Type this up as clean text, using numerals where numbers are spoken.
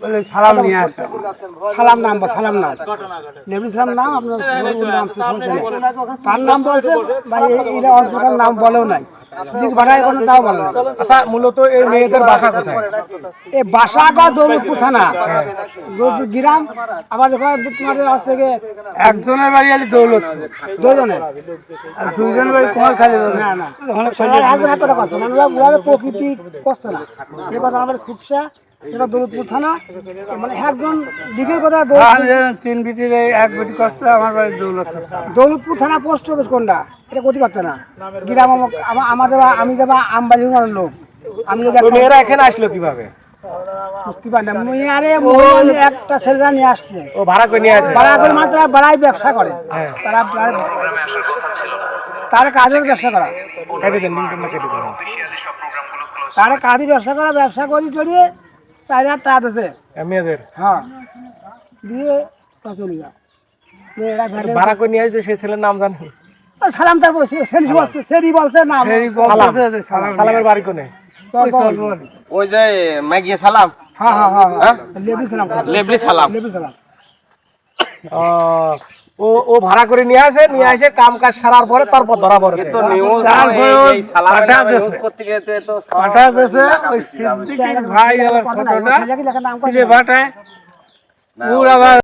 বলে সালাম নিয়ে আসে। সালাম নাম বা সালাম নাম লেবরি সালাম নাম আপনার নাম তার নাম বলছে ভাই এরা অঞ্চলের নাম বলেও নাই সিদ্দিক ভাটায় কোনো তাও বলে না। আচ্ছা মূলত এই মেয়েদের বাসা কোথায়? এই বাসা গা দৌলতপুর থানা দৌলতপুর গ্রাম। আবার দেখো তোমাদের আছে একজনের বাড়ি আলি দৌলতপুর, দুজনের আর দুইজনের বাড়ি কুমারখালী। না না একটা কথা মানে প্রকৃতি করছে না এ কথা আমাদের খুবসা এটা দৌলতপুর থানা মানে একজন দিকের কথা তিন বিটির এক বিটি করছে আমার বাড়ি দৌলতপুর। দৌলতপুর থানা পোস্ট অফিস কোনটা এটা করতে পারতো না গ্রাম আমাদের আমি যাবা আমবাড়ির লোক আমি মেয়েরা এখানে আসলো কিভাবে বুঝতে পারি না মেয়ারে একটা ছেলেরা নিয়ে আসছে ও ভাড়া করে নিয়ে আসে? ভাড়া করে মাত্র বাড়াই ব্যবসা করে তারা তার কাজের ব্যবসা করা তারা কাজে ব্যবসা করি চড়িয়ে 4,000 টাকা দিয়েছে মেয়েদের। হ্যাঁ দিয়ে চলে যা ভাড়া করে নিয়ে আসছে সেই ছেলের নাম জানেন? সালাম তার বলছে সেরি বলছে না সালামের বাড়ি কোনে? ওই যে ম্যাগি সালাম। হ্যাঁ হ্যাঁ হ্যাঁ লেবরি সালাম লেবরি সালাম। লেবরি সালাম ও ভাড়া করে নিয়ে আসে কাম কাজ সারার পরে তারপর ধরা পড়ে। তো নিউজ এই সালাম নিউজ করতে গেলে তো পাঠা দেছে ওই সিদ্দিকীর ভাই আবার ফটোটা ভাটায় ওর আবার